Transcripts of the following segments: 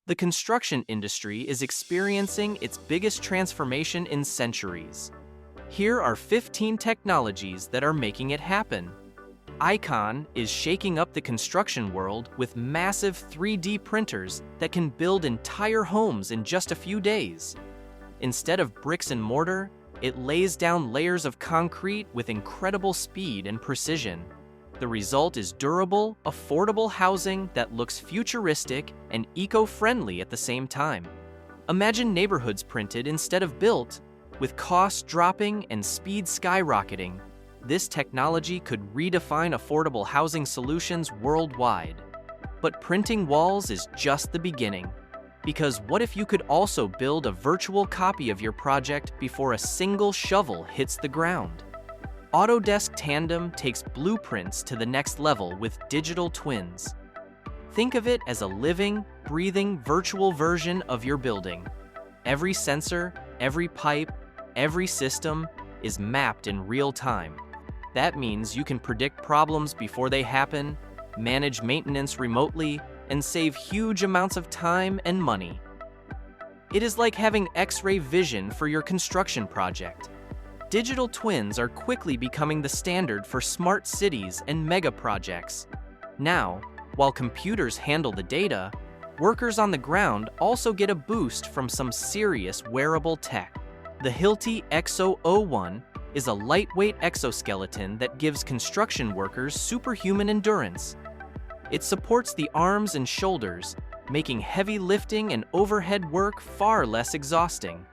The construction industry is experiencing its biggest transformation in centuries. Here are 15 technologies that are making it happen. Icon is shaking up the construction world with massive 3D printers that can build entire homes in just a few days. Instead of bricks and mortar, it lays down layers of concrete with incredible speed and precision. The result is durable, affordable housing that looks futuristic and eco-friendly at the same time. Imagine neighborhoods printed instead of built, with costs dropping and speed skyrocketing. This technology could redefine affordable housing solutions worldwide. But printing walls is just the beginning. Because what if you could also build a virtual copy of your project before a single shovel hits the ground? Autodesk Tandem takes blueprints to the next level with digital twins. Think of it as a living, breathing virtual version of your building. Every sensor, every pipe, every system is mapped in real time. That means you can predict problems before they happen, manage maintenance remotely, and save huge amounts of time and money. It is like having X-ray vision for your construction project. Digital twins are quickly becoming the standard for smart cities and mega projects. Now, while computers handle the data, workers on the ground also get a boost from some serious wearable tech. The Hilti Exo-01 is a lightweight exoskeleton that gives construction workers superhuman endurance. It supports the arms and shoulders, making heavy lifting and overhead work far less exhausting.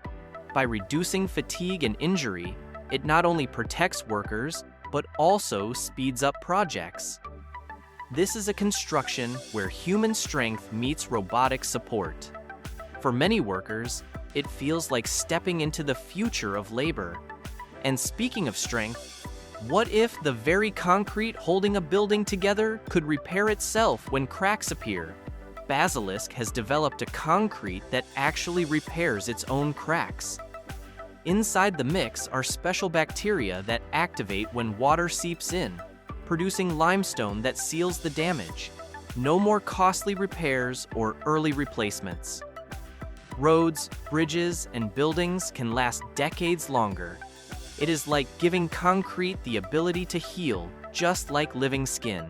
By reducing fatigue and injury, it not only protects workers, but also speeds up projects. This is a construction where human strength meets robotic support. For many workers, it feels like stepping into the future of labor. And speaking of strength, what if the very concrete holding a building together could repair itself when cracks appear? Basilisk has developed a concrete that actually repairs its own cracks. Inside the mix are special bacteria that activate when water seeps in, producing limestone that seals the damage. No more costly repairs or early replacements. Roads, bridges, and buildings can last decades longer. It is like giving concrete the ability to heal, just like living skin.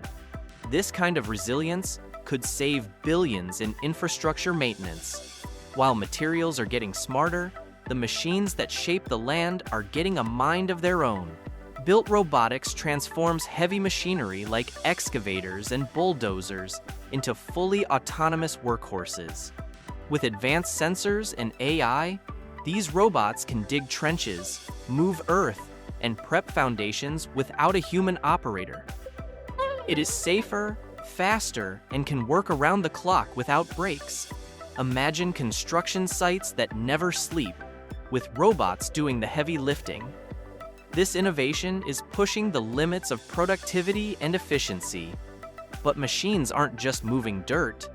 This kind of resilience could save billions in infrastructure maintenance. While materials are getting smarter, the machines that shape the land are getting a mind of their own. Built robotics transforms heavy machinery like excavators and bulldozers into fully autonomous workhorses. With advanced sensors and AI, these robots can dig trenches, move earth, and prep foundations without a human operator. It is safer, faster, and can work around the clock without breaks. Imagine construction sites that never sleep, with robots doing the heavy lifting. This innovation is pushing the limits of productivity and efficiency. But machines aren't just moving dirt.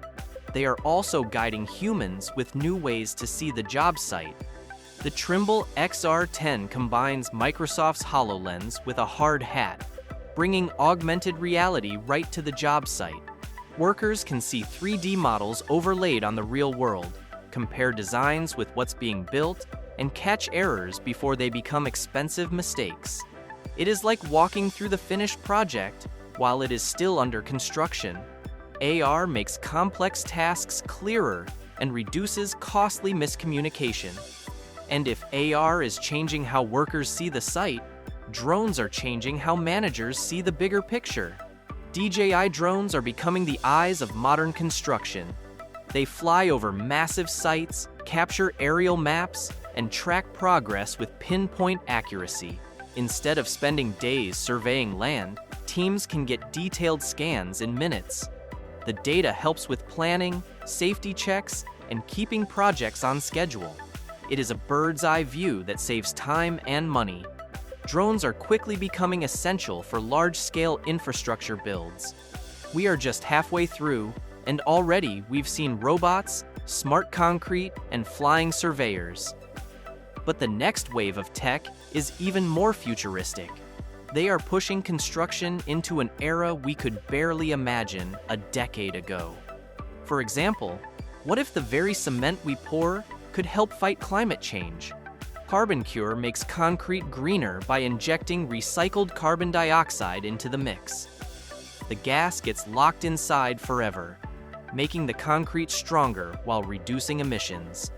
They are also guiding humans with new ways to see the job site. The Trimble XR10 combines Microsoft's HoloLens with a hard hat, bringing augmented reality right to the job site. Workers can see 3D models overlaid on the real world, compare designs with what's being built, and catch errors before they become expensive mistakes. It is like walking through the finished project while it is still under construction. AR makes complex tasks clearer and reduces costly miscommunication. And if AR is changing how workers see the site, drones are changing how managers see the bigger picture. DJI drones are becoming the eyes of modern construction. They fly over massive sites, capture aerial maps, and track progress with pinpoint accuracy. Instead of spending days surveying land, teams can get detailed scans in minutes. The data helps with planning, safety checks, and keeping projects on schedule. It is a bird's-eye view that saves time and money. Drones are quickly becoming essential for large-scale infrastructure builds. We are just halfway through, and already we've seen robots, smart concrete, and flying surveyors. But the next wave of tech is even more futuristic. They are pushing construction into an era we could barely imagine a decade ago. For example, What if the very cement we pour could help fight climate change? CarbonCure makes concrete greener by injecting recycled carbon dioxide into the mix. The gas gets locked inside forever, making the concrete stronger while reducing emissions.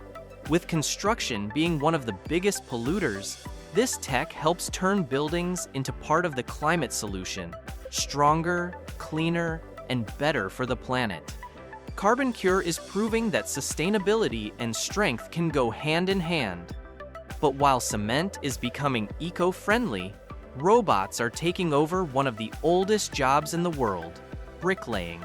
With construction being one of the biggest polluters, this tech helps turn buildings into part of the climate solution, stronger, cleaner, and better for the planet. CarbonCure is proving that sustainability and strength can go hand in hand. But while cement is becoming eco-friendly, robots are taking over one of the oldest jobs in the world, bricklaying.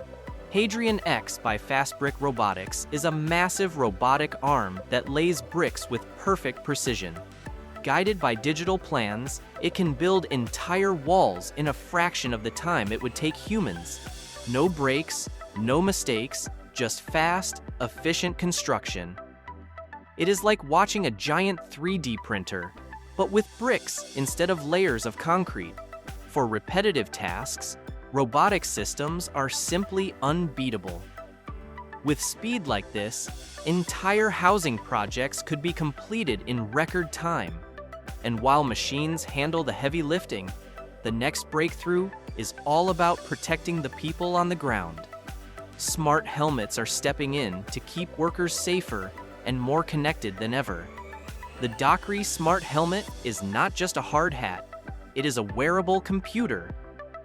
Hadrian X by FastBrick Robotics is a massive robotic arm that lays bricks with perfect precision. Guided by digital plans, it can build entire walls in a fraction of the time it would take humans. No breaks, no mistakes, just fast, efficient construction. It is like watching a giant 3D printer, but with bricks instead of layers of concrete. For repetitive tasks, robotic systems are simply unbeatable. With speed like this, entire housing projects could be completed in record time. And while machines handle the heavy lifting, the next breakthrough is all about protecting the people on the ground. Smart helmets are stepping in to keep workers safer and more connected than ever. The Dockery Smart Helmet is not just a hard hat, it is a wearable computer.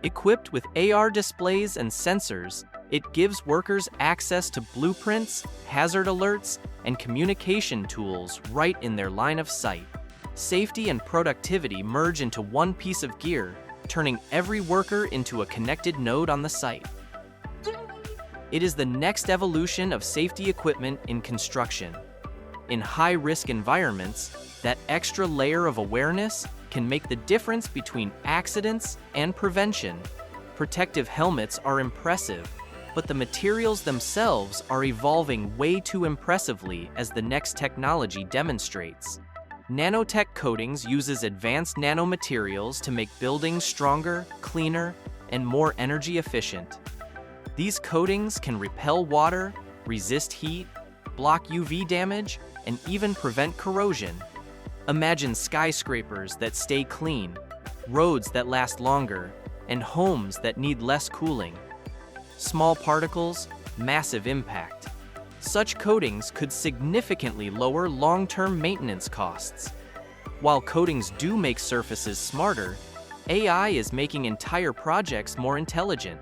Equipped with AR displays and sensors, it gives workers access to blueprints, hazard alerts, and communication tools right in their line of sight. Safety and productivity merge into one piece of gear, turning every worker into a connected node on the site. It is the next evolution of safety equipment in construction. In high-risk environments, that extra layer of awareness can make the difference between accidents and prevention. Protective helmets are impressive, but the materials themselves are evolving way too impressively as the next technology demonstrates. Nanotech Coatings uses advanced nanomaterials to make buildings stronger, cleaner, and more energy efficient. These coatings can repel water, resist heat, block UV damage, and even prevent corrosion. Imagine skyscrapers that stay clean, roads that last longer, and homes that need less cooling. Small particles, massive impact. Such coatings could significantly lower long-term maintenance costs. While coatings do make surfaces smarter, AI is making entire projects more intelligent.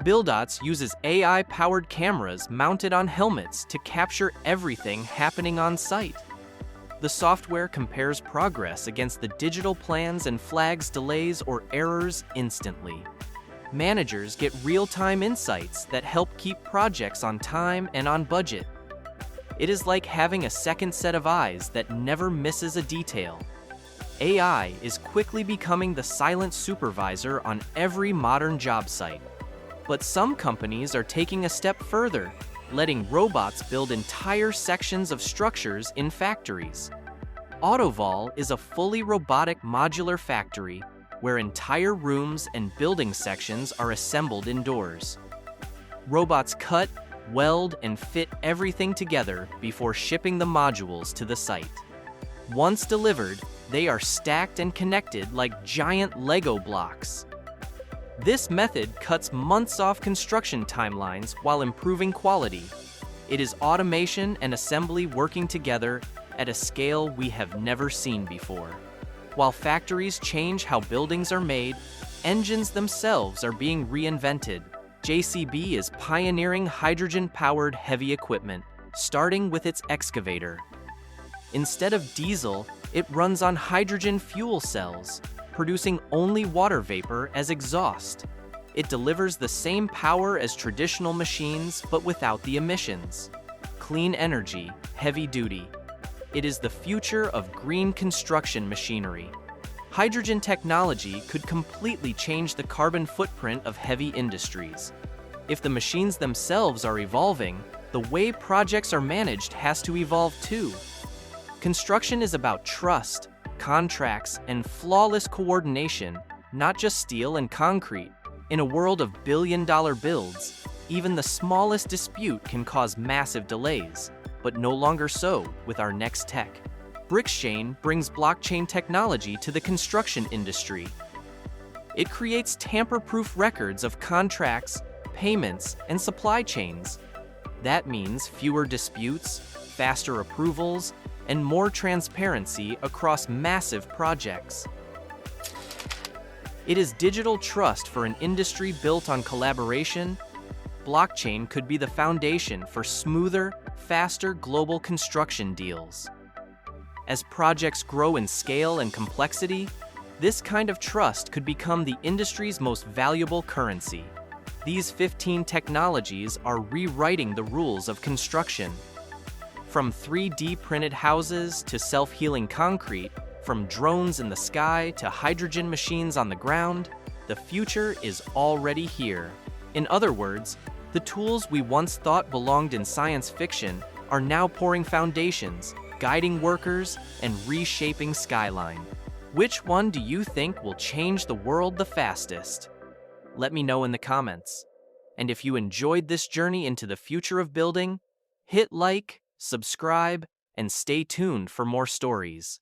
BuildOts uses AI-powered cameras mounted on helmets to capture everything happening on site. The software compares progress against the digital plans and flags delays or errors instantly. Managers get real-time insights that help keep projects on time and on budget. It is like having a second set of eyes that never misses a detail. AI is quickly becoming the silent supervisor on every modern job site. But some companies are taking a step further, letting robots build entire sections of structures in factories. Autoval is a fully robotic modular factory where entire rooms and building sections are assembled indoors. Robots cut, weld, and fit everything together before shipping the modules to the site. Once delivered, they are stacked and connected like giant Lego blocks. This method cuts months off construction timelines while improving quality. It is automation and assembly working together at a scale we have never seen before. While factories change how buildings are made, engines themselves are being reinvented. JCB is pioneering hydrogen-powered heavy equipment, starting with its excavator. Instead of diesel, it runs on hydrogen fuel cells, producing only water vapor as exhaust. It delivers the same power as traditional machines, but without the emissions. Clean energy, heavy duty. It is the future of green construction machinery. Hydrogen technology could completely change the carbon footprint of heavy industries. If the machines themselves are evolving, the way projects are managed has to evolve too. Construction is about trust, contracts, and flawless coordination, not just steel and concrete. In a world of billion-dollar builds, Even the smallest dispute can cause massive delays, but no longer so with our next tech. Brickchain brings blockchain technology to the construction industry. It creates tamper-proof records of contracts, payments, and supply chains. That means fewer disputes, faster approvals, and more transparency across massive projects. It is digital trust for an industry built on collaboration. Blockchain could be the foundation for smoother, faster global construction deals. As projects grow in scale and complexity, this kind of trust could become the industry's most valuable currency. These 15 technologies are rewriting the rules of construction. From 3D printed houses to self-healing concrete, from drones in the sky to hydrogen machines on the ground, the future is already here. In other words, the tools we once thought belonged in science fiction are now pouring foundations, guiding workers, and reshaping skyline. Which one do you think will change the world the fastest? Let me know in the comments. And if you enjoyed this journey into the future of building, hit like, subscribe, and stay tuned for more stories.